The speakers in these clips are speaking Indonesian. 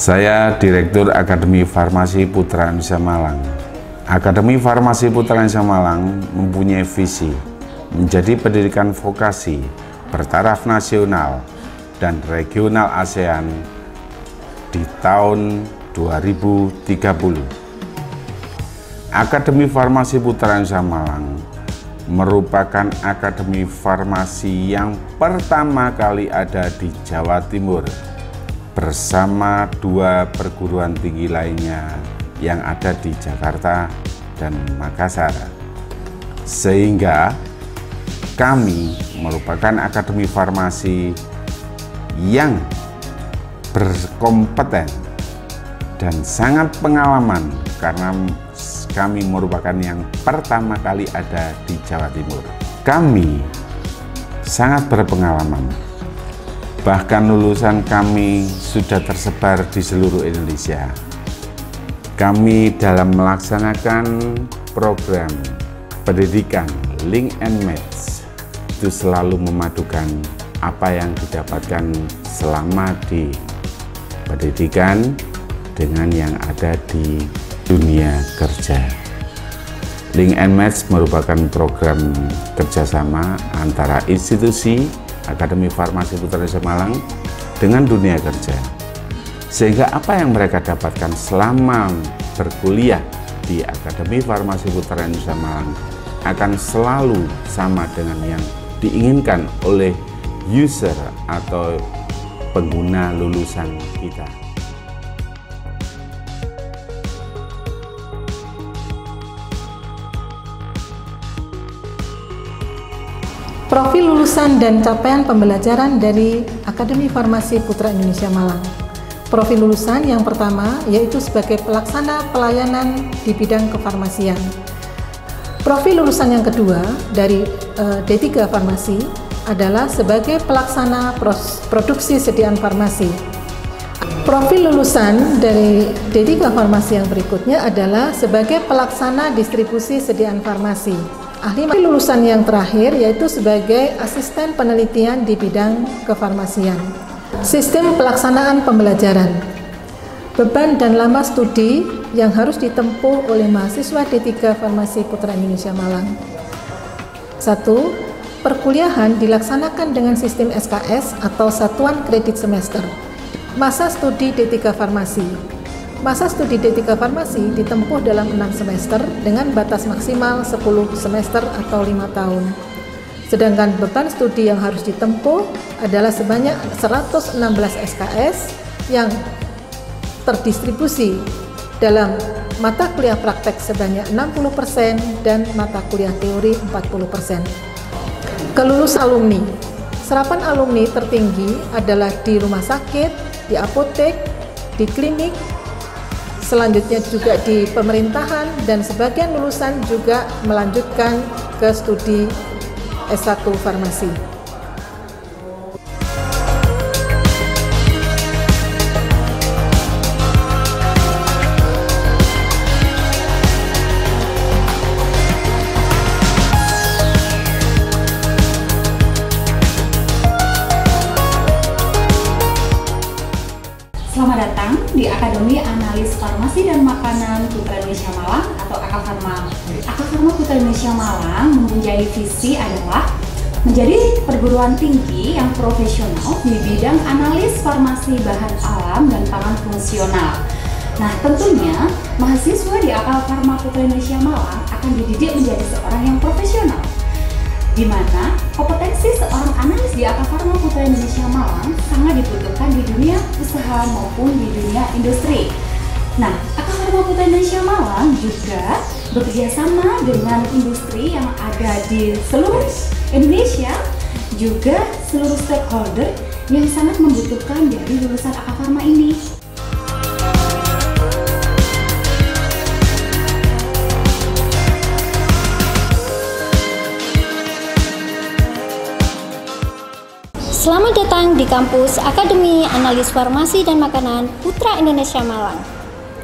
Saya Direktur Akademi Farmasi Putra Indonesia Malang. Akademi Farmasi Putra Indonesia Malang mempunyai visi menjadi pendidikan vokasi bertaraf nasional dan regional ASEAN di tahun 2030. Akademi Farmasi Putra Indonesia Malang merupakan akademi farmasi yang pertama kali ada di Jawa Timur bersama dua perguruan tinggi lainnya yang ada di Jakarta dan Makassar. Sehingga kami merupakan akademi farmasi yang berkompeten dan sangat pengalaman karena kami merupakan yang pertama kali ada di Jawa Timur. Kami sangat berpengalaman. Bahkan lulusan kami sudah tersebar di seluruh Indonesia. Kami dalam melaksanakan program pendidikan Link and Match itu selalu memadukan apa yang didapatkan selama di pendidikan dengan yang ada di dunia kerja. Link and Match merupakan program kerjasama antara institusi Akademi Farmasi Putra Indonesia Malang dengan dunia kerja, sehingga apa yang mereka dapatkan selama berkuliah di Akademi Farmasi Putra Indonesia Malang akan selalu sama dengan yang diinginkan oleh user atau pengguna lulusan kita. Profil lulusan dan capaian pembelajaran dari Akademi Farmasi Putra Indonesia Malang. Profil lulusan yang pertama yaitu sebagai pelaksana pelayanan di bidang kefarmasian. Profil lulusan yang kedua dari D3 Farmasi adalah sebagai pelaksana produksi sediaan farmasi. Profil lulusan dari D3 Farmasi yang berikutnya adalah sebagai pelaksana distribusi sediaan farmasi. Ahli lulusan yang terakhir yaitu sebagai asisten penelitian di bidang kefarmasian. Sistem pelaksanaan pembelajaran. Beban dan lama studi yang harus ditempuh oleh mahasiswa D3 Farmasi Putra Indonesia Malang. 1. Perkuliahan dilaksanakan dengan sistem SKS atau Satuan Kredit Semester. Masa studi D3 Farmasi. Masa studi D3 Farmasi ditempuh dalam 6 semester dengan batas maksimal 10 semester atau 5 tahun. Sedangkan beban studi yang harus ditempuh adalah sebanyak 116 SKS yang terdistribusi dalam mata kuliah praktek sebanyak 60% dan mata kuliah teori 40%. Kelulusan alumni. Serapan alumni tertinggi adalah di rumah sakit, di apotek, di klinik, selanjutnya juga di pemerintahan, dan sebagian lulusan juga melanjutkan ke studi S1 Farmasi. Selamat datang di Akademi Analis Farmasi dan Makanan Putra Indonesia Malang atau AKFarma. AKFarma Putra Indonesia Malang mempunyai visi adalah menjadi perguruan tinggi yang profesional di bidang analis farmasi bahan alam dan pangan fungsional. Nah, tentunya mahasiswa di AKFarma Putra Indonesia Malang akan dididik menjadi seorang yang profesional, di mana kompetensi seorang analis di AKFarma Putra Indonesia Malang sangat dibutuhkan di dunia usaha maupun di dunia industri. Nah, AKFarma Putra Indonesia Malang juga bekerjasama dengan industri yang ada di seluruh Indonesia, juga seluruh stakeholder yang sangat membutuhkan dari lulusan AKFarma ini. Selamat datang di kampus Akademi Analis Farmasi dan Makanan Putra Indonesia Malang.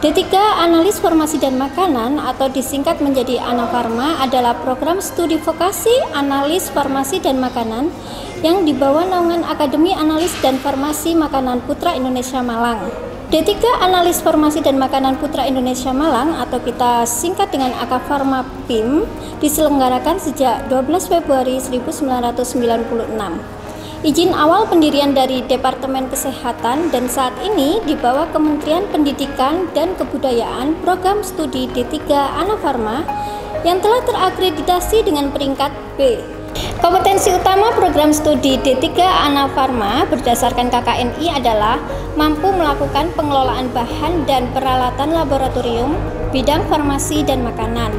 D3 Analis Farmasi dan Makanan atau disingkat menjadi ANAFarma adalah program studi vokasi Analis Farmasi dan Makanan yang dibawa naungan Akademi Analis dan Farmasi Makanan Putra Indonesia Malang. D3 Analis Farmasi dan Makanan Putra Indonesia Malang atau kita singkat dengan Akafarma PIM diselenggarakan sejak 12 Februari 1996. Izin awal pendirian dari Departemen Kesehatan dan saat ini di bawah Kementerian Pendidikan dan Kebudayaan program studi D3 Anafarma yang telah terakreditasi dengan peringkat B. Kompetensi utama program studi D3 Anafarma berdasarkan KKNI adalah mampu melakukan pengelolaan bahan dan peralatan laboratorium bidang farmasi dan makanan,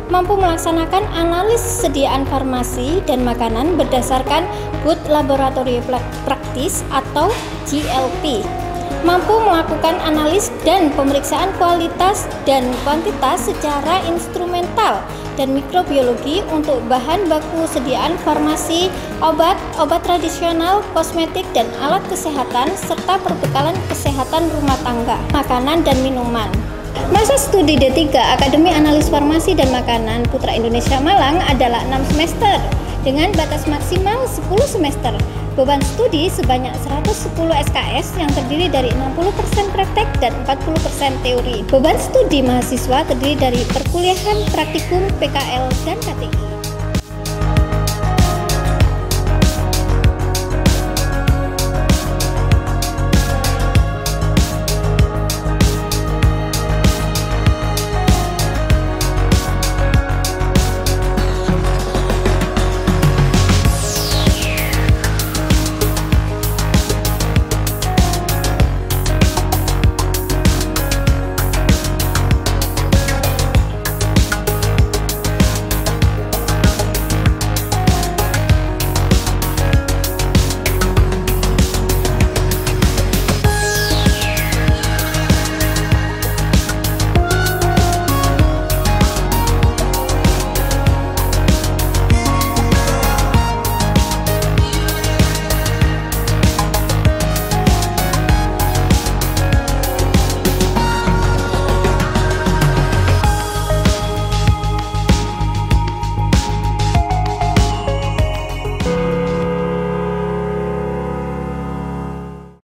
mampu melaksanakan analis sediaan farmasi dan makanan berdasarkan Good Laboratory Practice atau GLP, mampu melakukan analis dan pemeriksaan kualitas dan kuantitas secara instrumental dan mikrobiologi untuk bahan baku sediaan farmasi, obat, obat tradisional, kosmetik dan alat kesehatan serta perbekalan kesehatan rumah tangga, makanan dan minuman. Masa studi D3 Akademi Analis Farmasi dan Makanan Putra Indonesia Malang adalah 6 semester dengan batas maksimal 10 semester. Beban studi sebanyak 110 SKS yang terdiri dari 60% praktek dan 40% teori. Beban studi mahasiswa terdiri dari perkuliahan, praktikum, PKL, dan KTI.